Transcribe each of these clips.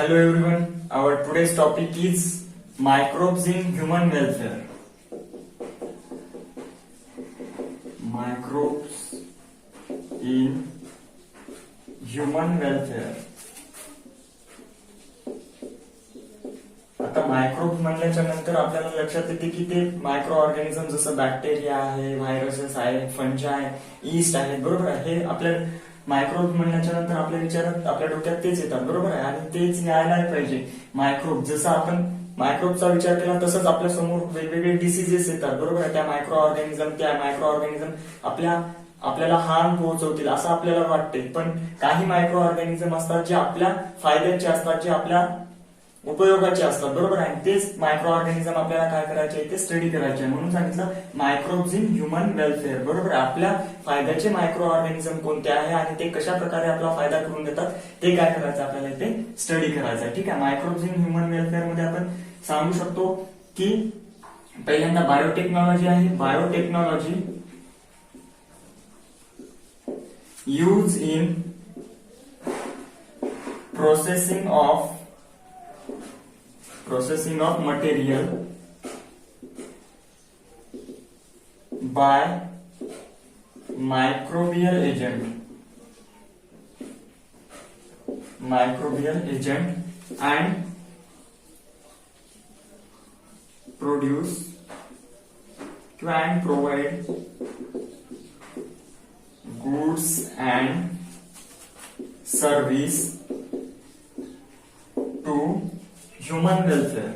Hello everyone, our today's topic is microbes in human welfare. Microbes in human welfare. आता microbes म्हणल्याच्या नंतर आपल्याला लक्षात येते की ते मायक्रो ऑर्गॅनिझम जसं बॅक्टेरिया आहे, व्हायरसेस आहे, फंजा आहे, ईस्ट आहे, बरोबर आहे. हे आपल्या मायक्रोब्स म्हणल्याच्या नंतर आपल्या विचारात आपल्या डोक्यात तेच येतात, बरोबर आहे. आणि तेच यायलाही पाहिजे. मायक्रोब जसं आपण मायक्रोबचा विचार केला तसंच आपल्या समोर वेगवेगळे डिसीजेस येतात, बरोबर आहे. त्या मायक्रो ऑर्गॅनिझम आपल्याला हार्म पोहोचवतील असं आपल्याला वाटते. पण काही मायक्रो ऑर्गॅनिझम असतात जे आपल्या फायद्याचे असतात, जे आपल्या उपयोगाचे असतात, बरोबर आहे. तेच मायक्रो ऑर्गॅनिझम आपल्याला काय करायचे ते स्टडी करायचे. म्हणून सांगितलं मायक्रोब्स इन ह्युमन वेलफेअर, बरोबर आहे. आपल्या फायद्याचे मायक्रो ऑर्गॅनिझम कोणते आहे आणि ते कशा प्रकारे आपला फायदा करून देतात ते काय करायचं आपल्याला इथे स्टडी करायचं. ठीक आहे. मायक्रोब्स इन ह्युमन वेलफेअर मध्ये आपण सांगू शकतो की पहिल्यांदा बायोटेक्नॉलॉजी आहे. Biotechnology use in processing of material by microbial agent and produce and provide goods and service to human welfare.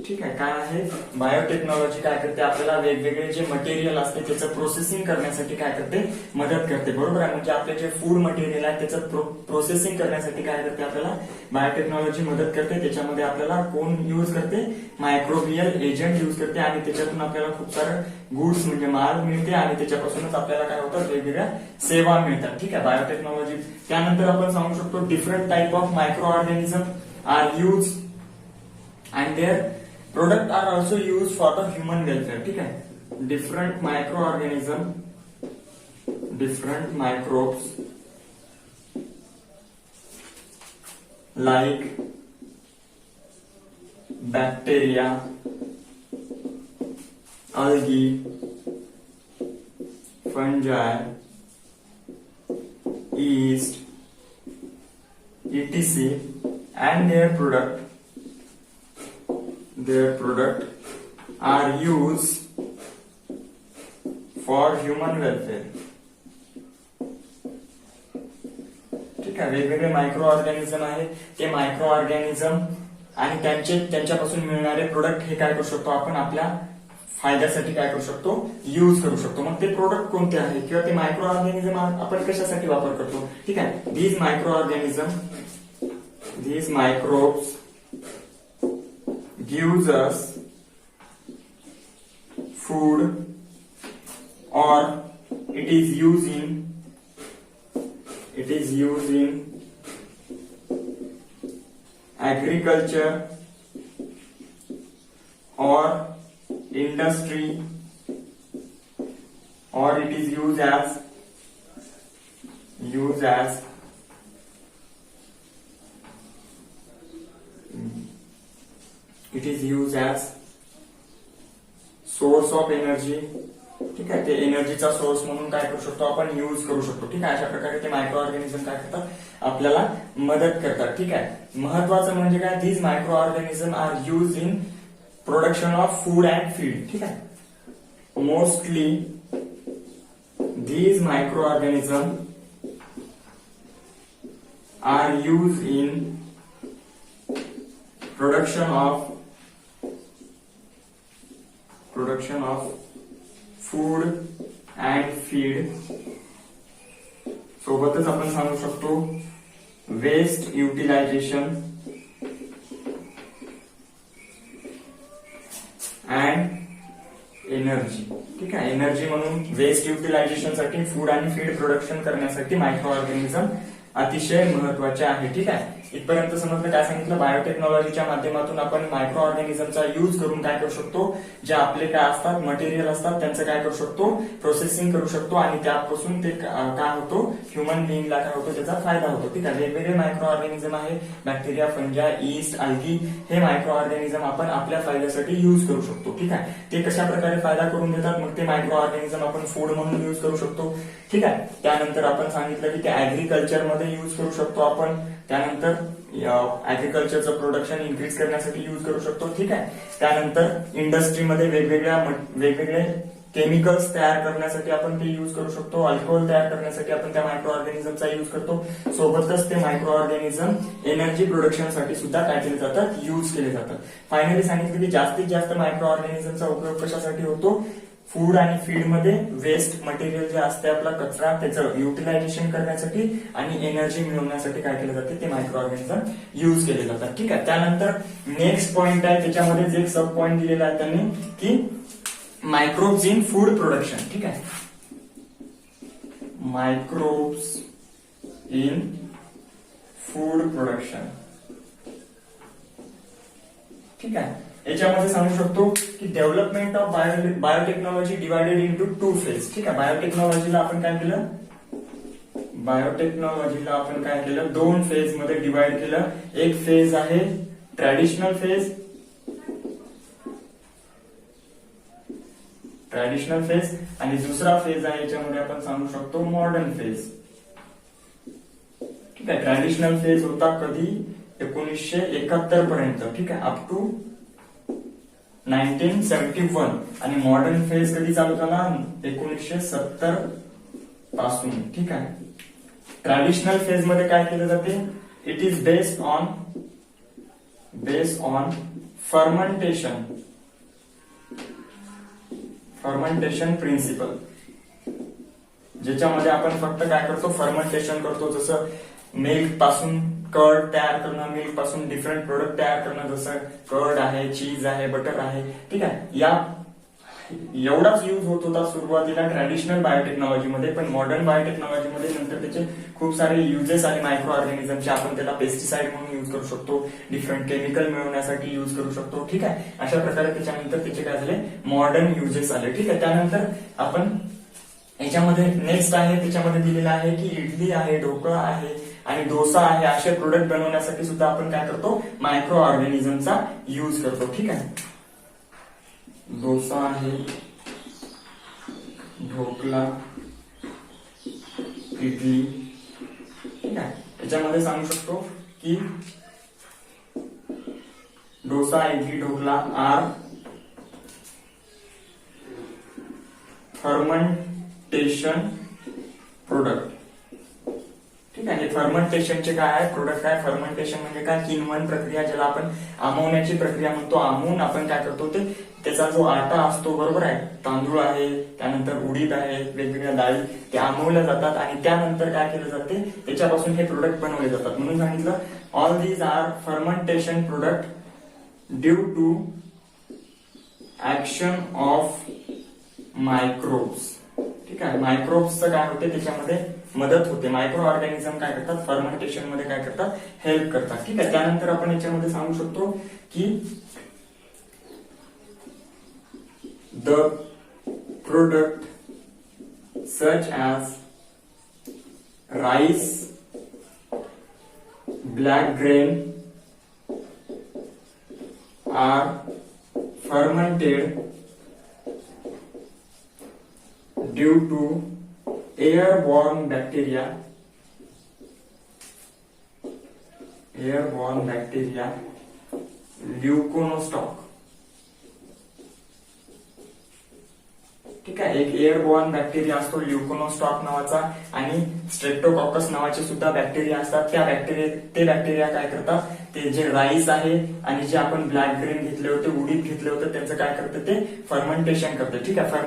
ठीक आहे. काय आहे बायोटेक्नॉलॉजी काय करते आपल्याला वेगवेगळे जे मटेरियल असते त्याचं प्रोसेसिंग करण्यासाठी काय करते मदत करते, बरोबर आहे. म्हणजे आपले जे फूड मटेरियल आहे त्याचं प्रोसेसिंग करण्यासाठी काय करते आपल्याला बायोटेक्नॉलॉजी मदत करते. त्याच्यामध्ये आपल्याला कोण यूज करते मायक्रोबियल एजंट यूज करते आणि त्याच्यातून आपल्याला खूप सारं गुड्स म्हणजे माल मिळते आणि त्याच्यापासूनच आपल्याला काय होतात वेगवेगळ्या सेवा मिळतात. ठीक आहे. बायोटेक्नॉलॉजी त्यानंतर आपण सांगू शकतो different type of microorganism are use and their product are also use for the human welfare. ठीक आहे. Different microorganism, different microbes like bacteria, algae, fungi, yeast, etc. and their product are used for human welfare. ठीक आहे. वेगवेगळे micro organism आहे. ते micro organism आणि त्यांच्यापासून मिळणारे प्रोडक्ट हे काय करू शकतो आपण आपल्या फायद्यासाठी काय करू शकतो यूज करू शकतो. मग ते प्रोडक्ट कोणते आहे किंवा ते मायक्रो ऑर्गॅनिझम आपण कशासाठी वापर करतो. ठीक आहे. These microbes gives us food or it is used in agriculture or industry, or it is used as source of energy. ठीक आहे. ते एनर्जीचा सोर्स म्हणून काय करू शकतो आपण यूज करू शकतो. ठीक आहे. अशा प्रकारे ते मायक्रो ऑर्गॅनिझम काय करतात आपल्याला मदत करतात. ठीक आहे. महत्वाचं म्हणजे काय these microorganism are use in production of food and feed. ठीक आहे. Mostly these microorganisms are used in production of food and feed. सोबतच आपण सांगू शकतो वेस्ट युटिलायझेशन अँड एनर्जी. ठीक आहे. एनर्जी म्हणून वेस्ट युटिलायझेशन साठी फूड आणि फीड प्रोडक्शन करण्यासाठी मायक्रो ऑर्गॅनिझम अतिशय महत्वाचे आहे. ठीक आहे, इथपर्यंत समजलं. काय सांगितलं, बायोटेक्नॉलॉजीच्या माध्यमातून आपण मायक्रो ऑर्गॅनिझमचा यूज करून काय करू शकतो, जे आपले काय असतात मटेरियल असतात त्यांचं काय करू शकतो, प्रोसेसिंग करू शकतो आणि त्यापासून ते काय होतो, ह्युमन बिईंगला काय होतो, त्याचा फायदा होतो. ठीक आहे, वेगवेगळे मायक्रो ऑर्गॅनिझम आहे, बॅक्टेरिया, फंजाय, ईस्ट, अल्गी, हे मायक्रो ऑर्गॅनिझम आपण आपल्या फायद्यासाठी यूज करू शकतो. ठीक आहे, ते कशा प्रकारे फायदा करून देतात, मग ते मायक्रो ऑर्गॅनिझम आपण फूड म्हणून यूज करू शकतो. ठीक आहे, त्यानंतर आपण सांगितलं की ते ऍग्रिकल्चर मध्ये यूज करू शकतो आपण, त्यानंतर ऍग्रिकल्चरचं प्रोडक्शन इन्क्रीज करण्यासाठी यूज करू शकतो. ठीक आहे, त्यानंतर इंडस्ट्रीमध्ये वेगवेगळे केमिकल्स तयार करण्यासाठी आपण ते यूज करू शकतो. अल्कोहोल तयार करण्यासाठी आपण त्या मायक्रो ऑर्गॅनिझमचा यूज करतो. सोबतच ते मायक्रो ऑर्गॅनिझम एनर्जी प्रोडक्शनसाठी सुद्धा काय केले जातात, यूज केले जातात. फायनली सांगितलं की जास्तीत जास्त मायक्रो ऑर्गॅनिझमचा उपयोग कशासाठी होतो, फूड आणि फीड मध्ये वेस्ट मटेरियल जे असते आपला कचरा त्याचं युटिलायझेशन करण्यासाठी आणि एनर्जी मिळवण्यासाठी काय केलं जाते, ते मायक्रो ऑर्गॅनिझम यूज केले जातात. ठीक आहे, त्यानंतर नेक्स्ट पॉइंट आहे, त्याच्यामध्येच एक सब पॉइंट दिलेला आहे त्यांनी की मायक्रोब्स इन फूड प्रोडक्शन. ठीक आहे, मायक्रोब्स इन फूड प्रोडक्शन. ठीक आहे, याच्यामध्ये सांगू शकतो की development of biotechnology divided into 2 phase. ठीक आहे, बायोटेक्नॉलॉजीला आपण काय केलं, बायोटेक्नॉलॉजीला आपण काय केलं, 2 फेज मध्ये डिवाइड केलं. एक फेज आहे ट्रॅडिशनल फेज, आणि दुसरा फेज आहे याच्यामध्ये आपण सांगू शकतो मॉडर्न फेज. ठीक आहे, ट्रॅडिशनल फेज होता कधी 1971 पर्यंत. ठीक आहे, अप टू 1971, आणि मॉडर्न फेज कधी चालू झाला, 1970 पासून. ठीक आहे, ट्रॅडिशनल फेज मध्ये काय केलं जाते, it is based on fermentation principle, ज्याच्यामध्ये आपण फक्त काय करतो, फर्मेंटेशन करतो. जसं मिल्क पासून कर्ड तयार करणं, मिल्क पासून डिफरंट प्रोडक्ट तयार करणं, जसं कर्ड आहे, चीज आहे, बटर आहे. ठीक आहे, एवढाच यूज होत होता सुरुवातीला ट्रॅडिशनल बायोटेक्नॉलॉजीमध्ये. पण मॉडर्न बायोटेक्नॉलॉजीमध्ये नंतर त्याचे खूप सारे युजेस आले मायक्रो ऑर्गॅनिझमचे. आपण त्याला पेस्टिसाइड म्हणून यूज करू शकतो, डिफरंट केमिकल मिळवण्यासाठी यूज करू शकतो. ठीक आहे, अशा प्रकारे त्याच्यानंतर त्याचे काय झाले, मॉडर्न युजेस आले. ठीक आहे, त्यानंतर आपण याच्यामध्ये नेक्स्ट आहे, त्याच्यामध्ये दिलेलं आहे की इडली आहे, ढोकळा आहे आणि डोसा आहे, असे प्रोडक्ट बनवण्यासाठी सुद्धा आपण काय करतो, मायक्रो ऑर्गॅनिझमचा यूज करतो. ठीक आहे, डोसा आहे, ढोकळा, इडली. ठीक आहे, याच्यामध्ये सांगू शकतो की dosa, idli, dhokla are fermentation product. ठीक आहे, फर्मेंटेशनचे काय आहे प्रोडक्ट आहे. फर्मेंटेशन म्हणजे काय, किण्वन प्रक्रिया, ज्याला आपण आमवण्याची प्रक्रिया म्हणतो. आमवून आपण काय करतो, ते त्याचा जो आटा असतो, बरोबर आहे, तांदूळ आहे, त्यानंतर उडीद आहे, वेगवेगळ्या डाळी, ते आमवल्या जातात आणि त्यानंतर काय केलं जाते, त्याच्यापासून हे प्रोडक्ट बनवले जातात. म्हणून सांगितलं all these are fermentation product due to action of microbes. ठीक आहे, मायक्रोब्सचं काय होते, त्याच्यामध्ये मदत होते. मायक्रो ऑर्गॅनिझम काय करतात, फर्मेंटेशन मध्ये काय करतात, हेल्प करतात. ठीक आहे, त्यानंतर आपण याच्यामध्ये सांगू शकतो की the product such as rice, black grain are fermented due to airborne bacteria Leuconostoc. ठीक आहे, एक एअरबॉर्न बॅक्टेरिया असतो ल्युकोनोस्टॉक नावाचा, आणि स्ट्रेप्टोकॉकस नावाचे सुद्धा बॅक्टेरिया असतात. ते बॅक्टेरिया काय करतात, ते जे राईस आहे आणि जे आपण ब्लॅक ग्रेन घेतले होते, उडीद घेतले होते, त्यांचं काय करतं, ते फर्मेंटेशन करतं. ठीक आहे,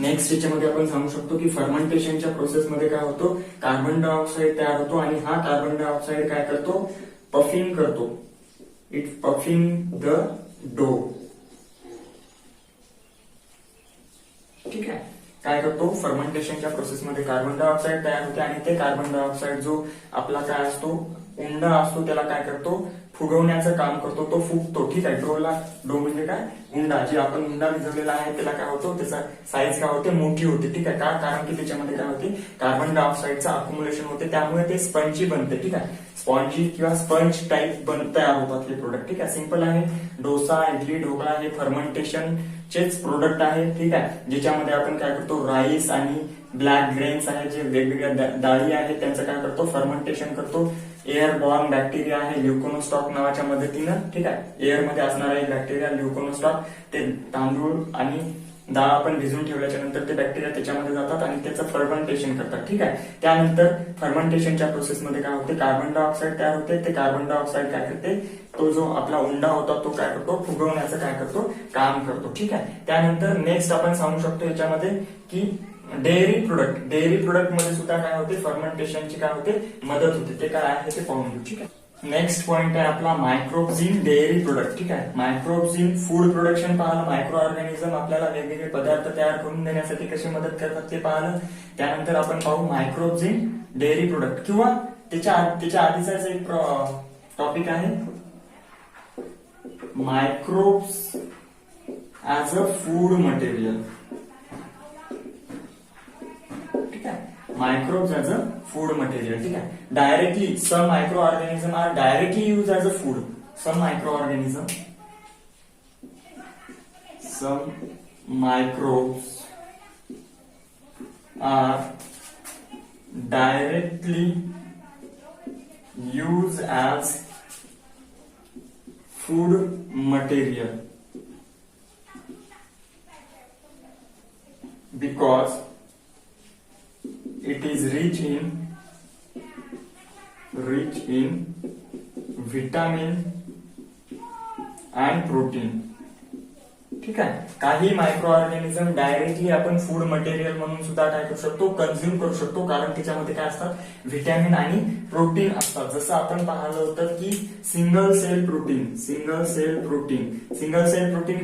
नेक्स्ट याच्यामध्ये आपण सांगू शकतो की फर्मेंटेशनच्या प्रोसेसमध्ये काय होतो, कार्बन डायऑक्साईड तयार होतो आणि हा कार्बन डायऑक्साईड काय करतो, पफिंग करतो. इट पफिंग द डो. ठीक आहे, काय करतो, फर्मेंटेशनच्या प्रोसेसमध्ये कार्बन डायऑक्साईड तयार होते आणि ते कार्बन डायऑक्साईड जो आपला काय असतो, उंडा असतो, त्याला काय करतो, फुगवण्याचं काम करतो, तो फुगतो. ठीक आहे. डो म्हणजे काय, उंडा. जे आपण उंडा भिजवलेला आहे त्याला काय होतो, त्याचा साईज काय होते, मोठी होते. ठीक आहे. का, कारण की त्याच्यामध्ये काय होते, कार्बन डायऑक्साईडचं अक्युमुलेशन होते, त्यामुळे ते स्पंजी बनते. ठीक आहे. स्पॉन्जी किंवा स्पंज टाईप तयार होतात हे प्रोडक्ट. ठीक आहे. सिंपल आहे. डोसा, इडली, ढोकळा हे फर्मेंटेशन चेच प्रोडक्ट आहे. ठीक आहे. ज्याच्यामध्ये आपण काय करतो, राईस आणि ब्लॅक ग्रेन्स आहे, जे वेगवेगळ्या डाळी आहेत, त्यांचं काय करतो, फर्मेंटेशन करतो. एअर बॉर्न बॅक्टेरिया आहे ल्युकोनोस्टॉक नावाच्या मदतीनं. ठीक आहे. एअर मध्ये असणारा एक बॅक्टेरिया ल्युकोनोस्टॉक, ते तांदूळ आणि डाळ आपण भिजून ठेवल्याच्या नंतर ते बॅक्टेरिया त्याच्यामध्ये जातात आणि त्याचं फर्मेंटेशन करतात. ठीक आहे. त्यानंतर फर्मेंटेशनच्या प्रोसेसमध्ये काय होते, कार्बन डायऑक्साईड तयार होते. ते कार्बन डायऑक्साईड काय करते, तो जो आपला उंडा होता तो काय करतो, फुगवण्याचं काय करतो, काम करतो. ठीक आहे. त्यानंतर नेक्स्ट आपण सांगू शकतो याच्यामध्ये की डेअरी प्रोडक्ट मध्ये सुद्धा काय होते, फर्मेंटेशनची काय होते, मदत होते. ते काय आहे ते पाहून घेऊ. ठीक आहे. नेक्स्ट पॉइंट आहे आपला मायक्रोब्स इन डेअरी प्रोडक्ट. ठीक आहे. मायक्रोब्स इन फूड प्रोडक्शन पाहिलं. मायक्रो ऑर्गॅनिझम आपल्याला वेगवेगळे पदार्थ तयार करून देण्यासाठी कशी मदत करतात ते पाहिलं. त्यानंतर आपण पाहू मायक्रोब्स इन डेअरी प्रोडक्ट, किंवा त्याच्या आधीचाच एक टॉपिक आहे microbes as a food material. Microbes as a food material. ठीक है. Directly, some microorganisms are directly used as a food. Some microorganisms are directly used as food material because it is rich in vitamin and protein. ठीक आहे. काही micro organism directly आपण food material म्हणून सुद्धा काय करू शकतो, कन्झ्युम करू शकतो, कारण त्याच्यामध्ये काय असतात, व्हिटॅमिन आणि प्रोटीन असतात. जसं आपण पाहिलं होतं की सिंगल सेल प्रोटीन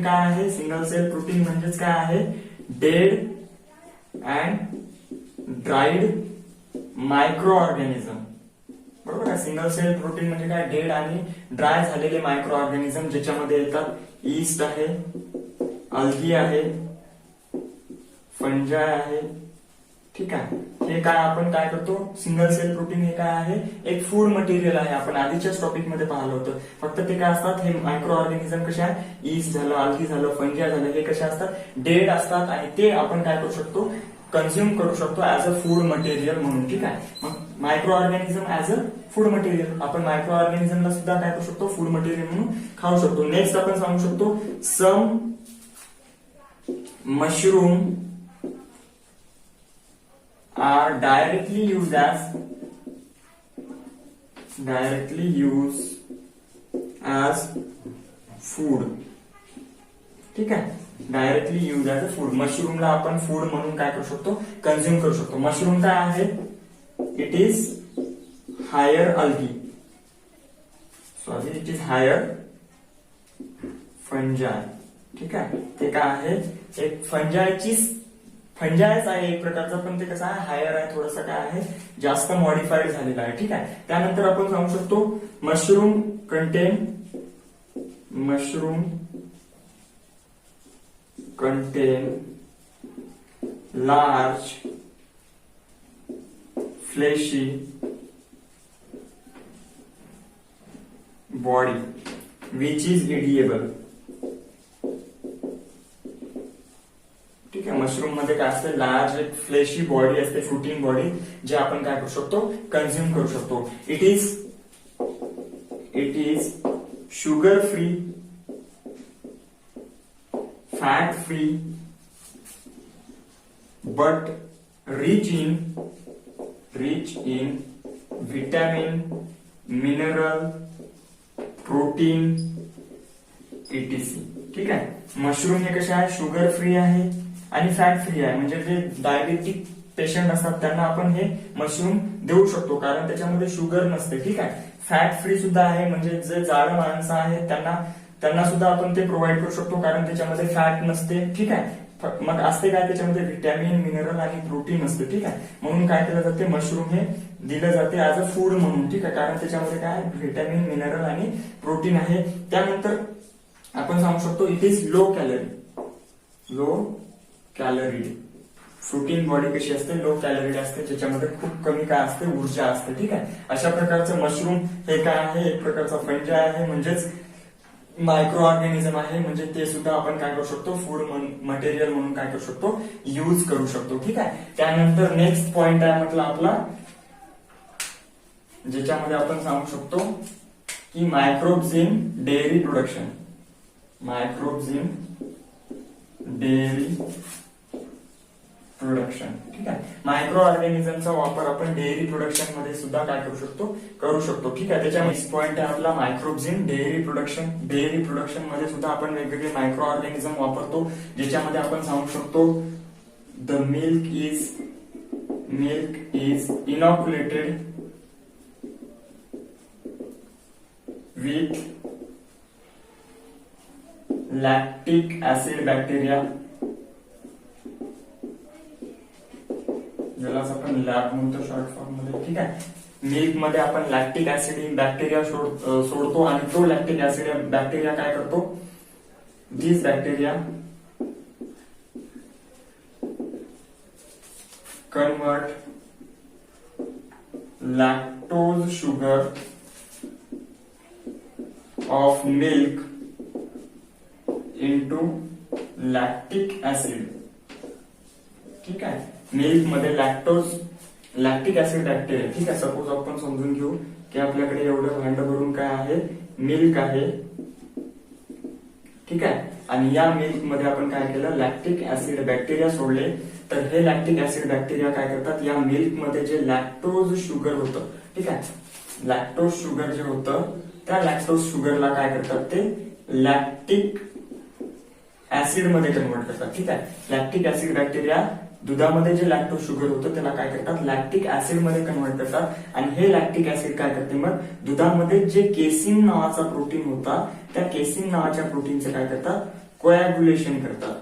काय आहे, सिंगल सेल प्रोटीन म्हणजेच काय आहे, dead and dried micro organism. बरोबर आहे. सिंगल सेल प्रोटीन म्हणजे काय, डेड आणि ड्राय झालेले मायक्रो ऑर्गॅनिझम, ज्याच्यामध्ये येतात ईस्ट आहे, अल्गी आहे, फंजाय आहे. ठीक आहे. हे काय आपण काय करतो, सिंगल सेल प्रोटीन हे काय आहे, एक फूड मटेरियल आहे. आपण आधीच्याच टॉपिक मध्ये पाहिलं होतं. फक्त ते काय असतात, हे मायक्रो ऑर्गॅनिझम कसे आहे, ईस्ट झालं, अल्गी झालं, फंजाय झालं, हे कसे असतात, डेड असतात आणि ते आपण काय करू शकतो, कन्झ्युम करू शकतो ऍज अ फूड मटेरियल म्हणून. ठीक आहे. मग micro organism as a food material, आपण मायक्रो ऑर्गॅनिझमला सुद्धा काय करू शकतो, फूड मटेरियल म्हणून खाऊ शकतो. नेक्स्ट आपण सांगू शकतो some mushroom are directly use as food. ठीक आहे. Directly use as a food. मशरूमला आपण फूड म्हणून काय करू शकतो, कन्झ्युम करू शकतो. मशरूम काय आहे, इट इज हायर फंजाय. ठीक आहे. ते काय आहे, एक फंजायच आहे एक प्रकारचा, पण ते कसं आहे, हायर आहे, थोडंसं काय आहे, जास्त मॉडिफाईड झालेलं आहे. ठीक आहे. त्यानंतर आपण सांगू शकतो mushroom contain large fleshy body which is edible. ठीक आहे. मशरूम मध्ये काय असते, लार्ज एक फ्लेशी बॉडी असते, फ्रुटिंग बॉडी, जे आपण काय करू शकतो, कन्झ्युम करू शकतो. It is sugar free, fat free, but rich in vitamin, mineral, protein, etc. ठीक आहे. मशरूम हे कसे आहे, शुगर फ्री आहे आणि फॅट फ्री आहे. म्हणजे जे डायबेटिक पेशंट असतात त्यांना आपण हे मशरूम देऊ शकतो, कारण त्याच्यामध्ये शुगर नसते. ठीक आहे. फॅट फ्री सुद्धा आहे, म्हणजे जे जाड माणसं आहेत त्यांना सुद्धा आपण ते प्रोव्हाइड करू शकतो, कारण त्याच्यामध्ये फॅट नसते. ठीक आहे. मग असते काय त्याच्यामध्ये व्हिटॅमिन, मिनरल आणि प्रोटीन असते, ठीक आहे. म्हणून काय केलं जाते, मशरूम हे दिलं जाते ऍज अ फूड म्हणून, ठीक आहे. कारण त्याच्यामध्ये काय व्हिटॅमिन, मिनरल आणि प्रोटीन आहे. त्यानंतर आपण सांगू शकतो it is low calorie, low calorie. Fruiting body कशी असते, लो कॅलरी असते, ज्याच्यामध्ये खूप कमी काय असते, ऊर्जा असते, ठीक आहे. अशा प्रकारचं मशरूम हे काय आहे, एक प्रकारचा फंजाय आहे, म्हणजेच मायक्रो ऑर्गॅनिझम आहे. म्हणजे ते सुद्धा आपण काय करू शकतो, फूड मटेरियल म्हणून काय करू शकतो, यूज करू शकतो, ठीक आहे. त्यानंतर नेक्स्ट पॉइंट आहे म्हटलं आपला, ज्याच्यामध्ये आपण सांगू शकतो की microbes in dairy production, microbes in dairy production, ठीक आहे. मायक्रो ऑर्गॅनिझमचा वापर आपण डेअरी प्रोडक्शन मध्ये सुद्धा काय करू शकतो, ठीक आहे. त्याच्या नेक्स्ट पॉइंट आहे आपला microbes in dairy production. Dairy production मध्ये सुद्धा आपण वेगवेगळे मायक्रो ऑर्गॅनिझम वापरतो, ज्याच्यामध्ये आपण सांगू शकतो the milk is inoculated with lactic acid bacteria, ज्याला आपण लॅब म्हणतो शॉर्ट फॉर्म मध्ये, ठीक आहे. मिल्क मध्ये आपण लॅक्टिक ऍसिड बॅक्टेरिया सोडतो आणि तो लॅक्टिक ऍसिड बॅक्टेरिया काय करतो, this bacteria convert lactose sugar of milk into lactic acid, ठीक आहे. मिल्क मध्ये लॅक्टिक ऍसिड बॅक्टेरिया, ठीक आहे. सपोज आपण समजून घेऊ की आपल्याकडे एवढं भांड भरून काय आहे, मिल्क आहे, ठीक आहे. आणि या मिल्क मध्ये आपण काय केलं, लॅक्टिक ऍसिड बॅक्टेरिया सोडले. तर हे लॅक्टिक ऍसिड बॅक्टेरिया काय करतात, या मिल्क मध्ये जे लॅक्टोज शुगर होतं, ठीक आहे, लॅक्टोज शुगर जे होतं त्या लॅक्टोज शुगरला काय करतात, ते लॅक्टिक ऍसिड मध्ये कन्वर्ट करतात, ठीक आहे. लॅक्टिक ऍसिड बॅक्टेरिया दुधामध्ये जे लॅक्टोज शुगर होतं त्याला काय करतात, लॅक्टिक ऍसिड मध्ये कन्वर्ट करतात. आणि हे लॅक्टिक ऍसिड काय करते, मग दुधामध्ये जे केसिन नावाचा प्रोटीन होता त्या केसिन नावाच्या प्रोटीनचं काय करतात, कोॲग्युलेशन करतात.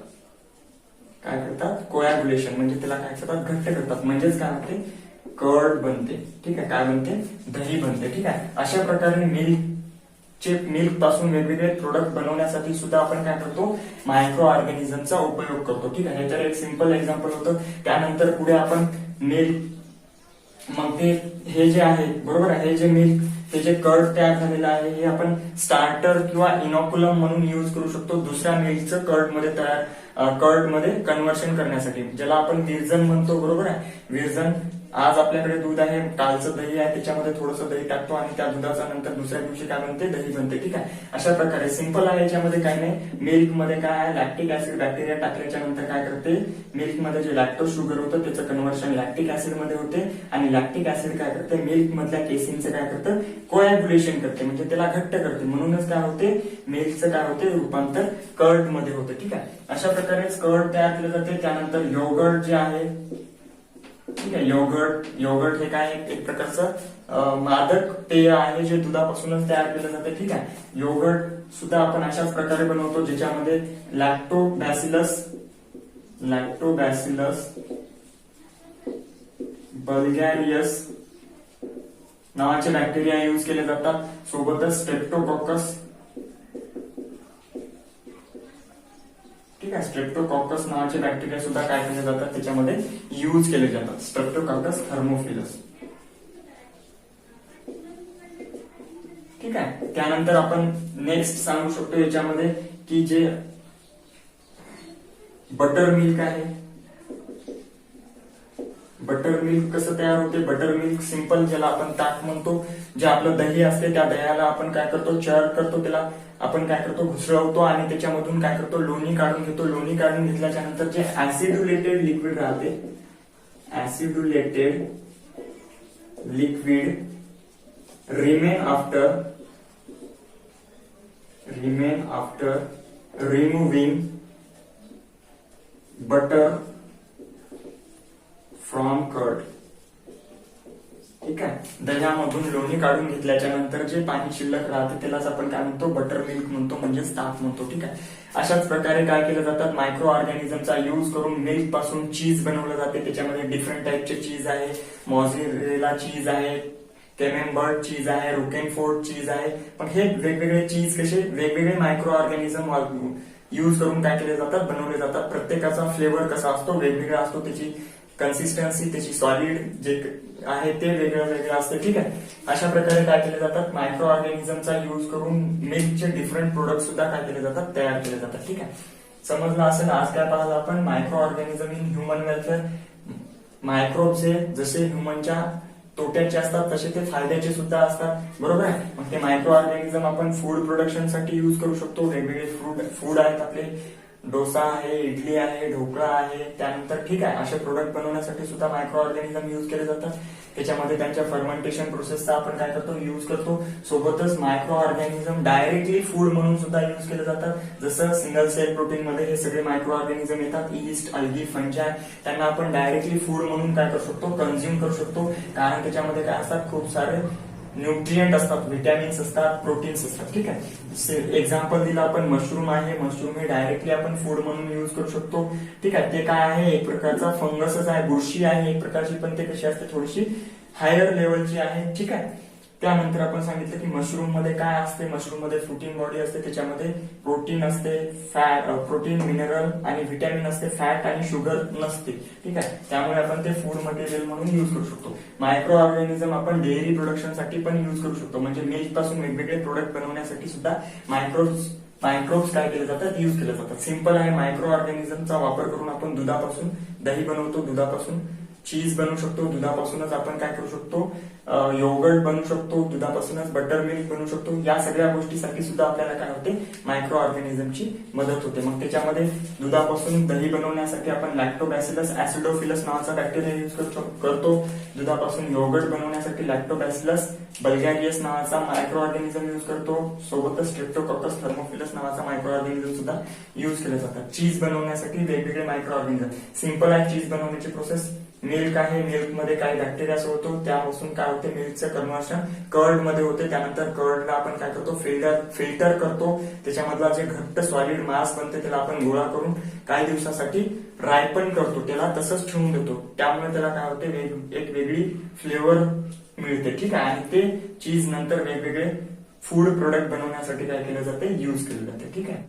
काय करतात, कोॲग्युलेशन म्हणजे त्याला काय करतात, घट्ट करतात. म्हणजेच काय होते, कर्ड बनते, ठीक आहे. काय बनते, दही बनते, ठीक आहे. अशा प्रकारे मिल्क पासून वेगवेगळे प्रोडक्ट बनवण्यासाठी सुद्धा आपण काय करतो, मायक्रो ऑर्गॅनिझमचा उपयोग करतो, ठीक आहे. तर एक सिंपल एक्झाम्पल होतं. त्यानंतर पुढे आपण मिल्क, मग ते हे जे आहे बरोबर आहे, हे जे मिल्क, हे जे कर्ड तयार झालेलं आहे हे आपण स्टार्टर किंवा इनॉक्युलम म्हणून यूज करू शकतो दुसऱ्या मिल्कचं कर्ड मध्ये कन्व्हर्शन करण्यासाठी, ज्याला आपण विरजन म्हणतो, बरोबर आहे. विरजन, आज आपल्याकडे दूध आहे, कालचं दही आहे, त्याच्यामध्ये थोडंसं दही टाकतो आणि त्या दुधाचा नंतर दुसऱ्या दिवशी काय बनते, दही बनते, ठीक आहे. अशा प्रकारे सिंपल आहे, याच्यामध्ये काही नाही. मिल्क मध्ये काय आहे, लॅक्टिक ऍसिड बॅक्टेरिया टाकल्याच्या नंतर काय करते, मिल्क मध्ये जे लॅक्टोज शुगर होतं त्याचं कन्व्हर्शन लॅक्टिक ऍसिड मध्ये होते आणि लॅक्टिक ऍसिड काय करते, मिल्क मधल्या केसिनचं काय करतं, कोॲग्युलेशन करते, म्हणजे त्याला घट्ट करते. म्हणूनच काय होते, मिल्कचं काय होते, रूपांतर कर्ड मध्ये होते, ठीक आहे. अशा प्रकारेच कर्ड तयार केलं जाते. त्यानंतर योगर्ट जे आहे, ठीक आहे, योगर्ट हे काय एक प्रकारचं मादक पेय आहे जे दुधापासूनच तयार केलं जाते, ठीक आहे. योगर्ट सुद्धा आपण अशाच प्रकारे बनवतो, ज्याच्यामध्ये लॅक्टोबॅसिलस बल्गॅरियस नावाचे बॅक्टेरिया यूज केले जातात, सोबतच स्ट्रेप्टोकॉकस, ठीक आहे. स्ट्रेप्टोकॉकस नावाचे बॅक्टेरिया सुद्धा काय केले जातात, त्याच्यामध्ये यूज केले जातात. स्ट्रेप्टोकॉकस थर्मोफिलस, ठीक आहे. त्यानंतर आपण नेक्स्ट सांगू शकतो याच्यामध्ये की जे बटर मिल्क आहे, बटर मिल्क कसं तयार होते. बटर मिल्क सिंपल, ज्याला आपण ताक म्हणतो, जे आपलं दही असते त्या दह्याला आपण काय करतो, चर करतो, त्याला आपण काय करतो, घुसळवतो आणि त्याच्यामधून काय करतो, लोणी काढून घेतो. लोणी काढून घेतल्याच्या नंतर जे ऍसिड्युलेटेड लिक्विड राहते, acidulated liquid remain after removing butter from curd, ठीक आहे. दह्यामधून लोणी काढून घेतल्याच्या नंतर जे पाणी शिल्लक राहते त्यालाच आपण काय म्हणतो, बटर मिल्क म्हणतो, म्हणजेच ताक म्हणतो. ठीक आहे. अशाच प्रकारे काय केलं जातात, मायक्रो ऑर्गॅनिझमचा युज करून मिल्क पासून चीज बनवलं जाते. त्याच्यामध्ये डिफरंट टाईपचे चीज आहे, मॉझरेला चीज आहे, केमेम्बर्ट चीज आहे, रोकेनफोर्ट चीज आहे. पण हे वेगवेगळे चीज कसे वेगवेगळे मायक्रो ऑर्गॅनिझम युज करून काय केले जातात, बनवले जातात. प्रत्येकाचा फ्लेवर कसा असतो, वेगवेगळा असतो. त्याची कन्सिस्टन्सी, त्याची सॉलिड जे आहे ते वेगळं वेगळं असतं. ठीक आहे. अशा प्रकारे काय केले जातात, मायक्रो ऑर्गॅनिझमचा युज करून मिल्कचे डिफरंट प्रोडक्ट सुद्धा काय केले जातात, तयार केले जातात. ठीक आहे. समजलं असेल. आज काय पाहिलं आपण, micro organism in human welfare. Microbes हे जसे ह्युमनच्या तोट्याचे असतात तसे ते फायद्याचे सुद्धा असतात. बरोबर आहे. मग ते मायक्रो ऑर्गॅनिझम आपण फूड प्रोडक्शन साठी युज करू शकतो. वेगवेगळे फूड आहेत आपले, डोसा आहे, इडली आहे, ढोकळा आहे, त्यानंतर ठीक आहे असे प्रोडक्ट बनवण्यासाठी सुद्धा मायक्रो ऑर्गॅनिझम युज केले जातात. त्याच्यामध्ये त्यांच्या फर्मेंटेशन प्रोसेसचा आपण काय करतो, युज करतो. सोबतच मायक्रो ऑर्गॅनिझम डायरेक्टली फूड म्हणून सुद्धा युज केले जातात. जसं सिंगल सेल प्रोटीन मध्ये हे सगळे मायक्रो ऑर्गॅनिझम येतात, ईस्ट, अल्गी, फंजाय. त्यांना आपण डायरेक्टली फूड म्हणून काय करू शकतो, कन्झ्युम करू शकतो. कारण त्याच्यामध्ये काय असतात, खूप सारे न्यूट्रिएंट असतात, व्हिटॅमिन्स असतात, प्रोटीन्स असतात. ठीक आहे. एक्झाम्पल दिलं आपण, मशरूम आहे. मशरूम हे डायरेक्टली आपण फूड म्हणून युज करू शकतो. ठीक आहे. ते काय आहे, एक प्रकारचा फंगसच आहे, बुरशी आहे एक प्रकारची, पण ते कशी असते, थोडीशी हायर लेवलची आहे. ठीक आहे. त्यानंतर आपण सांगितलं की मशरूम मध्ये काय असते, मशरूम मध्ये फ्रुटिंग बॉडी असते, त्याच्यामध्ये प्रोटीन असते, फॅट, प्रोटीन, मिनरल आणि व्हिटॅमिन असते, फॅट आणि शुगर नसते. ठीक आहे. त्यामुळे आपण ते फूड मटेरियल म्हणून युज करू शकतो. मायक्रो ऑर्गॅनिझम आपण डेअरी प्रोडक्शन साठी पण युज करू शकतो. म्हणजे मिल्क पासून वेगवेगळे प्रोडक्ट बनवण्यासाठी सुद्धा मायक्रोब्स काय केले जातात, युज केले जातात. सिंपल आहे. मायक्रो ऑर्गॅनिझमचा वापर करून आपण दुधापासून दही बनवतो, दुधापासून चीज बनवू शकतो, दुधापासूनच आपण काय करू शकतो, योगर्ट बनवू शकतो, दुधापासूनच बटर मिल्क बनवू शकतो. या सगळ्या गोष्टीसाठी सुद्धा आपल्याला काय होते, मायक्रो ऑर्गॅनिझमची मदत होते. मग त्याच्यामध्ये दुधापासून दही बनवण्यासाठी आपण लॅक्टोबॅसिलस ऍसिडोफिलस नावाचा बॅक्टेरिया युज करतो. दुधापासून योगर्ट बनवण्यासाठी लॅक्टोबॅसिलस बल्गॅरियस नावाचा मायक्रो ऑर्गॅनिझम युज करतो. सोबतच स्ट्रेप्टोकॉकस थर्मोफिलस नावाचा मायक्रो ऑर्गॅनिझम सुद्धा युज केले जातात. चीज बनवण्यासाठी वेगवेगळे मायक्रो ऑर्गॅनिझम. सिंपल आहे चीज बनवण्याची प्रोसेस. मिल्क आहे, मिल्क मध्ये काही बॅक्टेरिया होतो, त्यापासून काय होते, मिल्कचं कन्व्हर्शन कर्ड मध्ये होते. त्यानंतर कर्डला आपण काय करतो, फिल्टर करतो. त्याच्यामधला जे घट्ट सॉलिड मास बनते त्याला आपण गोळा करून काही दिवसासाठी रायपन करतो, त्याला तसंच ठेवून देतो. त्यामुळे त्याला काय होते, एक वेगळी फ्लेवर मिळते. ठीक आहे. आणि ते चीज नंतर वेगवेगळे फूड प्रोडक्ट बनवण्यासाठी काय केलं जाते, युज केले जाते. ठीक आहे.